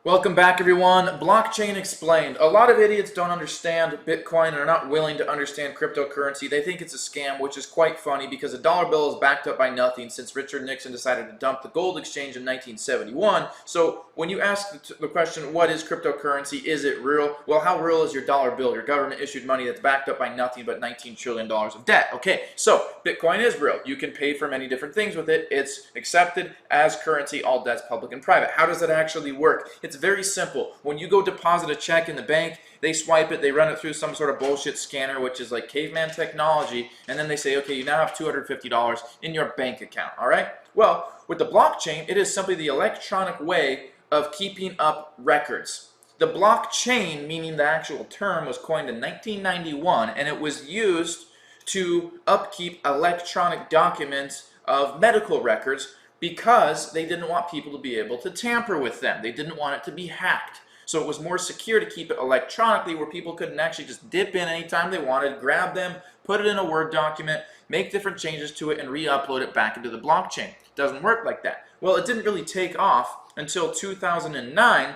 Welcome back, everyone. Blockchain explained. A lot of idiots don't understand Bitcoin and are not willing to understand cryptocurrency. They think it's a scam, which is quite funny because a dollar bill is backed up by nothing since Richard Nixon decided to dump the gold exchange in 1971. So when you ask the question, what is cryptocurrency? Is it real? Well, how real is your dollar bill, your government issued money that's backed up by nothing but $19 trillion of debt? Okay, so Bitcoin is real. You can pay for many different things with it. It's accepted as currency, all debts public and private. How does that actually work? It's very simple. When you go deposit a check in the bank, they swipe it, they run it through some sort of bullshit scanner, which is like caveman technology, and then they say, okay, you now have $250 in your bank account, all right? Well, with the blockchain, it is simply the electronic way of keeping up records. The blockchain, meaning the actual term, was coined in 1991, and it was used to upkeep electronic documents of medical records because they didn't want people to be able to tamper with them. They didn't want it to be hacked. So it was more secure to keep it electronically where people couldn't actually just dip in anytime they wanted, grab them, put it in a Word document, make different changes to it, and re-upload it back into the blockchain. It doesn't work like that. Well, it didn't really take off until 2009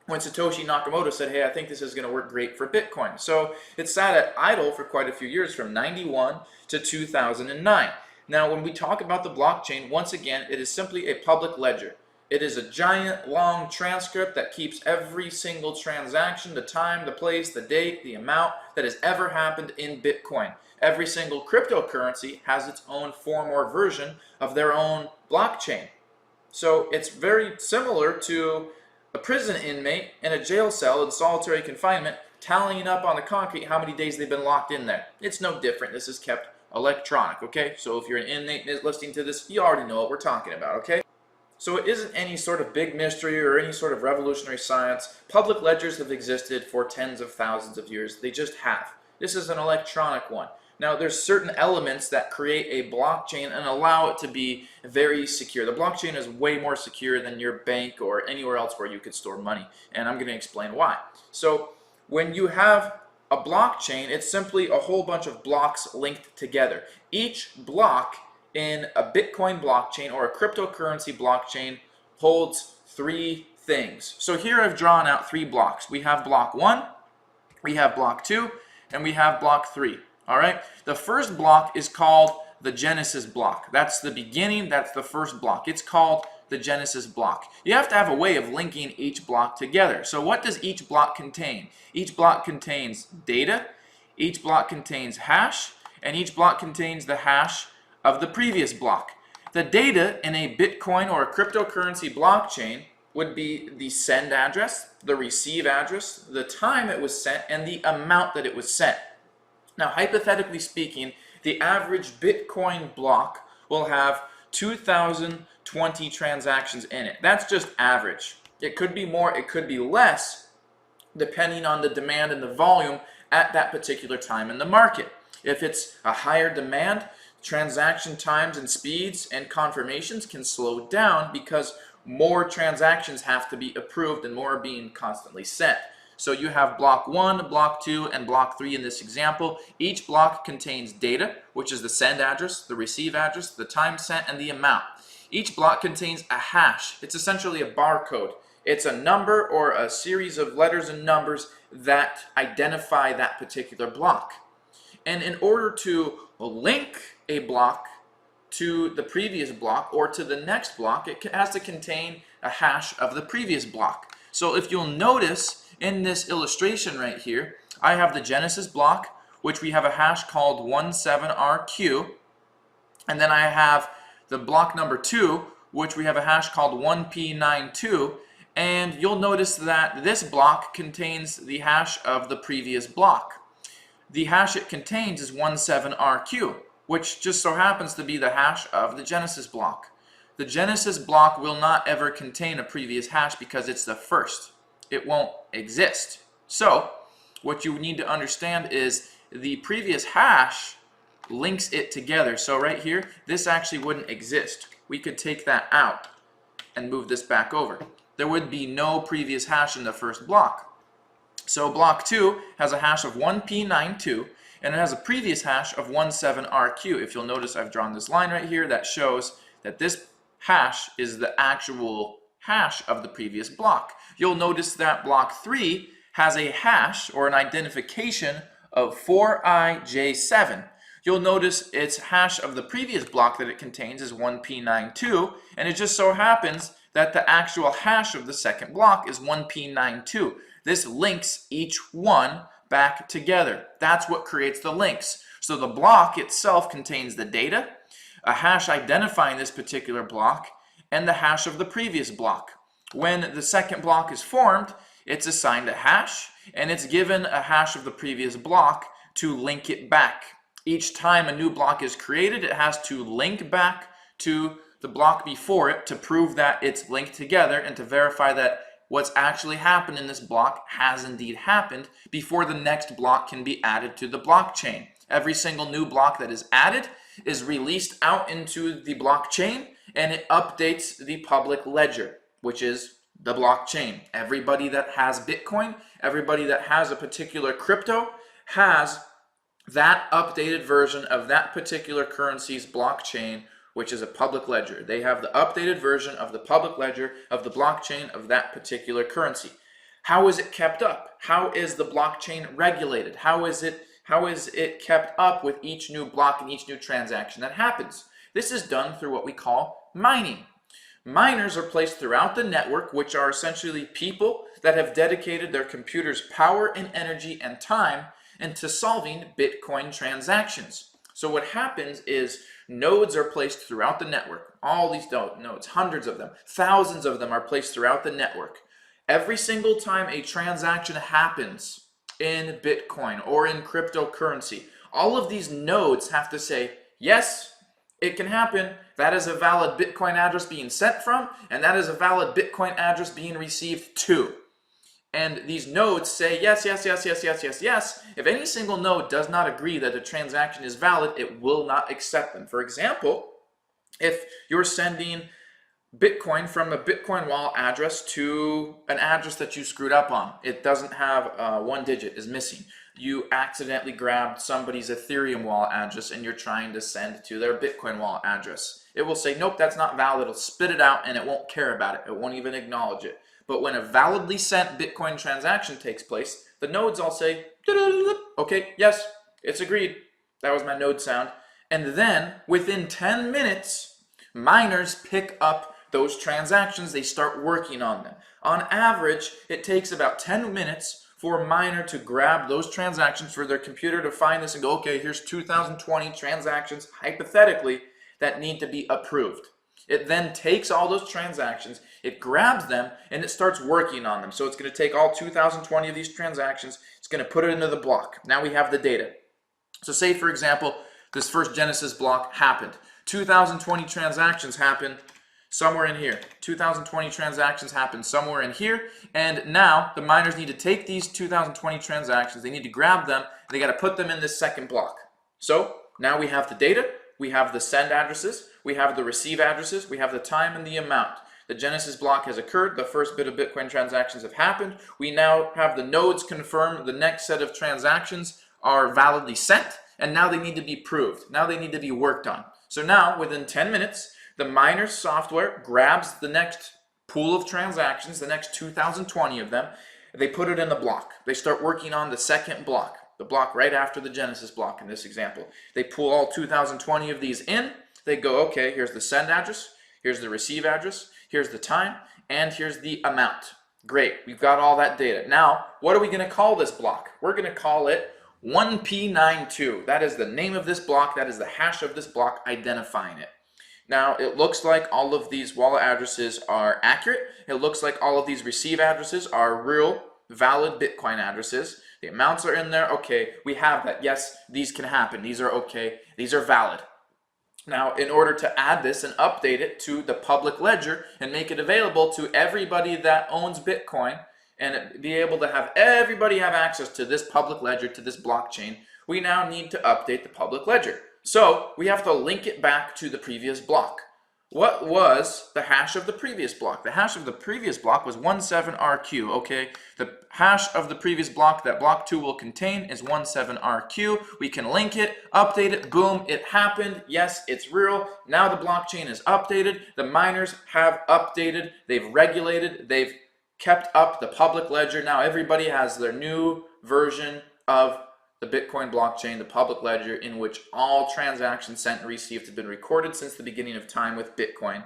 when Satoshi Nakamoto said, hey, I think this is going to work great for Bitcoin. So it sat at idle for quite a few years from 91 to 2009. Now, when we talk about the blockchain, once again, it is simply a public ledger. It is a giant, long transcript that keeps every single transaction, the time, the place, the date, the amount that has ever happened in Bitcoin. Every single cryptocurrency has its own form or version of their own blockchain. So it's very similar to a prison inmate in a jail cell in solitary confinement tallying up on the concrete how many days they've been locked in there. It's no different. This is kept electronic, okay? So if you're an inmate listening to this, you already know what we're talking about, okay? So it isn't any sort of big mystery or any sort of revolutionary science. Public ledgers have existed for tens of thousands of years. They just have. This is an electronic one. Now, there's certain elements that create a blockchain and allow it to be very secure. The blockchain is way more secure than your bank or anywhere else where you could store money, and I'm going to explain why. So when you have a blockchain, it's simply a whole bunch of blocks linked together. Each block in a Bitcoin blockchain or a cryptocurrency blockchain holds three things. So here I've drawn out three blocks. We have block 1, we have block 2, and we have block 3. All right? The first block is called the Genesis block. That's the beginning, that's the first block. It's called the Genesis block. You have to have a way of linking each block together. So what does each block contain? Each block contains data, each block contains hash, and each block contains the hash of the previous block. The data in a Bitcoin or a cryptocurrency blockchain would be the send address, the receive address, the time it was sent, and the amount that it was sent. Now, hypothetically speaking, the average Bitcoin block will have 2,020 transactions in it. That's just average. It could be more, it could be less, depending on the demand and the volume at that particular time in the market. If it's a higher demand, transaction times and speeds and confirmations can slow down because more transactions have to be approved and more are being constantly sent. So you have block 1, block 2, and block 3 in this example. Each block contains data, which is the send address, the receive address, the time sent, and the amount. Each block contains a hash. It's essentially a barcode. It's a number or a series of letters and numbers that identify that particular block. And in order to link a block to the previous block or to the next block, it has to contain a hash of the previous block. So if you'll notice in this illustration right here, I have the Genesis block, which we have a hash called 17RQ, and then I have the block number 2, which we have a hash called 1P92, and you'll notice that this block contains the hash of the previous block. The hash it contains is 17RQ, which just so happens to be the hash of the Genesis block. The Genesis block will not ever contain a previous hash because it's the first. It won't exist. So what you need to understand is the previous hash links it together. So right here, this actually wouldn't exist. We could take that out and move this back over. There would be no previous hash in the first block. So block 2 has a hash of 1P92 and it has a previous hash of 17RQ. If you'll notice, I've drawn this line right here that shows that this hash is the actual hash of the previous block. You'll notice that block 3 has a hash or an identification of 4ij7. You'll notice its hash of the previous block that it contains is 1p92, and it just so happens that the actual hash of the second block is 1p92. This links each one back together. That's what creates the links. So the block itself contains the data, a hash identifying this particular block, and the hash of the previous block. When the second block is formed, it's assigned a hash, and it's given a hash of the previous block to link it back. Each time a new block is created, it has to link back to the block before it to prove that it's linked together and to verify that what's actually happened in this block has indeed happened before the next block can be added to the blockchain. Every single new block that is added is released out into the blockchain, and it updates the public ledger, which is the blockchain. Everybody that has Bitcoin, everybody that has a particular crypto has that updated version of that particular currency's blockchain, which is a public ledger. They have the updated version of the public ledger of the blockchain of that particular currency. How is it kept up? How is the blockchain regulated? How is it kept up with each new block and each new transaction that happens? This is done through what we call mining. Miners are placed throughout the network, which are essentially people that have dedicated their computer's power and energy and time into solving Bitcoin transactions. So what happens is nodes are placed throughout the network. All these nodes, hundreds of them, thousands of them are placed throughout the network. Every single time a transaction happens in Bitcoin or in cryptocurrency, all of these nodes have to say, yes, it can happen. That is a valid Bitcoin address being sent from, and that is a valid Bitcoin address being received to. And these nodes say yes, yes, yes, yes, yes, yes, yes. If any single node does not agree that a transaction is valid, it will not accept them. For example, if you're sending Bitcoin from a Bitcoin wallet address to an address that you screwed up on, it doesn't have one digit, is missing. You accidentally grabbed somebody's Ethereum wallet address and you're trying to send to their Bitcoin wallet address. It will say, nope, that's not valid. It'll spit it out and it won't care about it. It won't even acknowledge it. But when a validly sent Bitcoin transaction takes place, the nodes all say, okay, yes, it's agreed. That was my node sound. And then within 10 minutes, miners pick up those transactions. They start working on them. On average, it takes about 10 minutes for a miner to grab those transactions, for their computer to find this and go, okay, here's 2020 transactions, hypothetically, that need to be approved. It then takes all those transactions, it grabs them, and it starts working on them. So it's going to take all 2020 of these transactions, it's going to put it into the block. Now we have the data. So say, for example, this first Genesis block happened. 2020 transactions happen somewhere in here. 2020 transactions happen somewhere in here. And now the miners need to take these 2020 transactions, they need to grab them, they got to put them in this second block. So now we have the data, we have the send addresses, we have the receive addresses, we have the time and the amount. The Genesis block has occurred, the first bit of Bitcoin transactions have happened. We now have the nodes confirm the next set of transactions are validly sent, and now they need to be proved. Now they need to be worked on. So now, within 10 minutes, the miner's software grabs the next pool of transactions, the next 2020 of them, they put it in the block. They start working on the second block, the block right after the Genesis block in this example. They pull all 2020 of these in, they go, okay, here's the send address, here's the receive address, here's the time, and here's the amount. Great, we've got all that data. Now, what are we going to call this block? We're going to call it 1p92. That is the name of this block, that is the hash of this block identifying it. Now, it looks like all of these wallet addresses are accurate. It looks like all of these receive addresses are real, valid Bitcoin addresses. The amounts are in there. Okay, we have that. Yes, these can happen. These are okay. These are valid. Now, in order to add this and update it to the public ledger and make it available to everybody that owns Bitcoin and be able to have everybody have access to this public ledger, to this blockchain, we now need to update the public ledger. So we have to link it back to the previous block. What was the hash of the previous block? The hash of the previous block was 17RQ, okay? The hash of the previous block that block 2 will contain is 17RQ. We can link it, update it, boom, it happened. Yes, it's real. Now the blockchain is updated. The miners have updated. They've regulated. They've kept up the public ledger. Now everybody has their new version of the Bitcoin blockchain, the public ledger, in which all transactions sent and received have been recorded since the beginning of time with Bitcoin,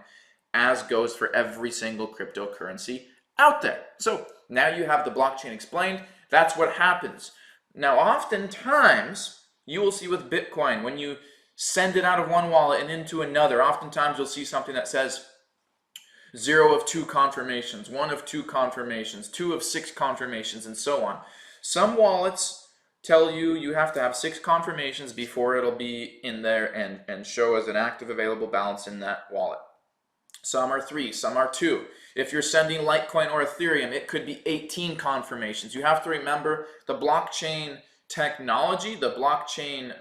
as goes for every single cryptocurrency out there. So now you have the blockchain explained. That's what happens. Now, oftentimes, you will see with Bitcoin, when you send it out of one wallet and into another, oftentimes you'll see something that says 0 of 2 confirmations, 1 of 2 confirmations, 2 of 6 confirmations, and so on. Some wallets tell you you have to have 6 confirmations before it'll be in there and show as an active available balance in that wallet. Some are 3, some are 2. If you're sending Litecoin or Ethereum, it could be 18 confirmations. You have to remember the blockchain technology, the blockchain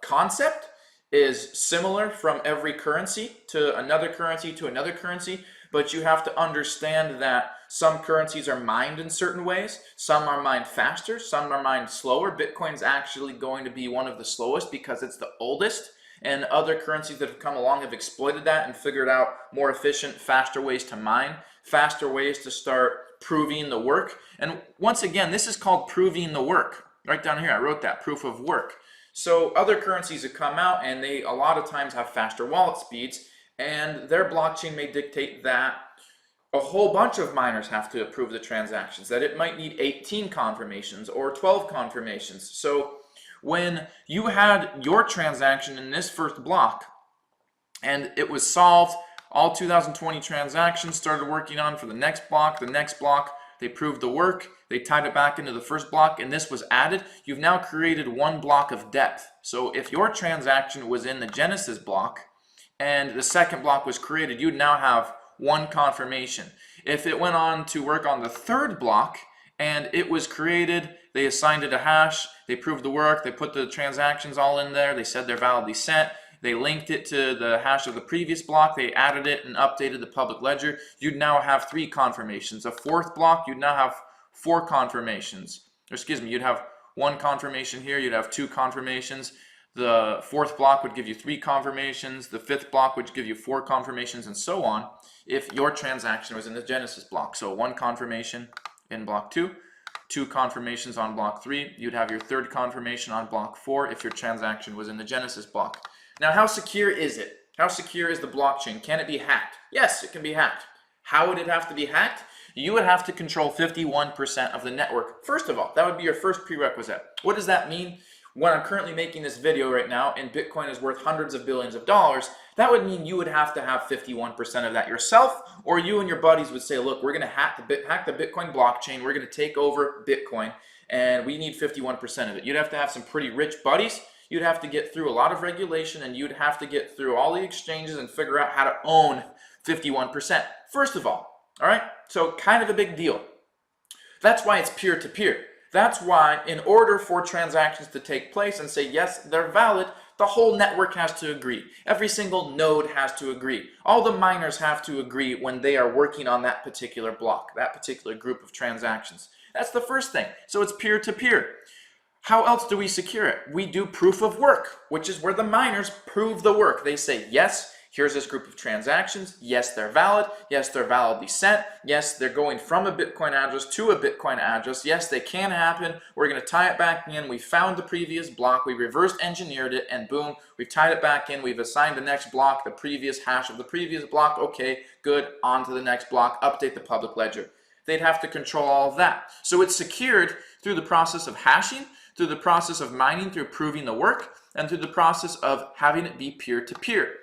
concept is similar from every currency to another currency to another currency, but you have to understand that some currencies are mined in certain ways, some are mined faster, some are mined slower. Bitcoin's actually going to be one of the slowest because it's the oldest, and other currencies that have come along have exploited that and figured out more efficient, faster ways to mine, faster ways to start proving the work. And once again, this is called proving the work. Right down here, I wrote that, proof of work. So other currencies have come out and they a lot of times have faster wallet speeds, and their blockchain may dictate that a whole bunch of miners have to approve the transactions, that it might need 18 confirmations or 12 confirmations. So when you had your transaction in this first block and it was solved, all 2020 transactions started working on for the next block, they proved the work, they tied it back into the first block, and this was added, you've now created one block of depth. So if your transaction was in the Genesis block and the second block was created, you'd now have one confirmation. If it went on to work on the third block and it was created, they assigned it a hash, they proved the work, they put the transactions all in there, they said they're validly sent, they linked it to the hash of the previous block, they added it and updated the public ledger, you'd now have 3 confirmations. A fourth block, you'd now have 4 confirmations. Or excuse me, you'd have 1 confirmation here, you'd have 2 confirmations. The fourth block would give you 3 confirmations, the fifth block would give you 4 confirmations, and so on if your transaction was in the Genesis block. So 1 confirmation in block 2, 2 confirmations on block 3, you'd have your third confirmation on block 4 if your transaction was in the Genesis block. Now, how secure is it? How secure is the blockchain? Can it be hacked? Yes, it can be hacked. How would it have to be hacked? You would have to control 51% of the network. First of all, that would be your first prerequisite. What does that mean? When I'm currently making this video right now and Bitcoin is worth hundreds of billions of dollars, that would mean you would have to have 51% of that yourself, or you and your buddies would say, look, we're going to hack the Bitcoin blockchain, we're going to take over Bitcoin, and we need 51% of it. You'd have to have some pretty rich buddies, you'd have to get through a lot of regulation, and you'd have to get through all the exchanges and figure out how to own 51%. First of all right? So kind of a big deal. That's why it's peer-to-peer. That's why in order for transactions to take place and say, yes, they're valid, the whole network has to agree. Every single node has to agree. All the miners have to agree when they are working on that particular block, that particular group of transactions. That's the first thing. So it's peer-to-peer. How else do we secure it? We do proof of work, which is where the miners prove the work. They say, yes, here's this group of transactions. Yes, they're valid. Yes, they're validly sent. Yes, they're going from a Bitcoin address to a Bitcoin address. Yes, they can happen. We're going to tie it back in. We found the previous block. We reverse engineered it, and boom, we've tied it back in. We've assigned the next block, the previous hash of the previous block. Okay, good. On to the next block. Update the public ledger. They'd have to control all of that. So it's secured through the process of hashing, through the process of mining, through proving the work, and through the process of having it be peer-to-peer.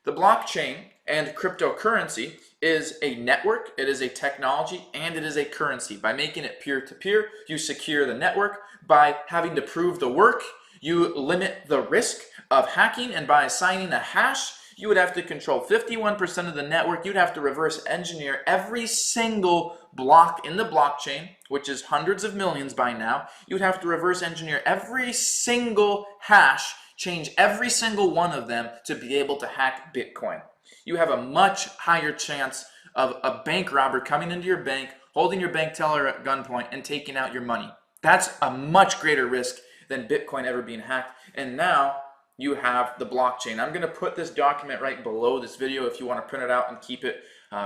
The blockchain and cryptocurrency is a network, it is a technology, and it is a currency. By making it peer-to-peer, you secure the network. By having to prove the work, you limit the risk of hacking, and by assigning a hash, you would have to control 51% of the network. You'd have to reverse engineer every single block in the blockchain, which is hundreds of millions by now. You'd have to reverse engineer every single hash, change every single one of them to be able to hack Bitcoin. you have a much higher chance of a bank robber coming into your bank, holding your bank teller at gunpoint, and taking out your money. That's a much greater risk than Bitcoin ever being hacked. And now you have the blockchain. I'm going to put this document right below this video if you want to print it out and keep it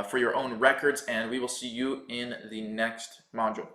for your own records, and we will see you in the next module.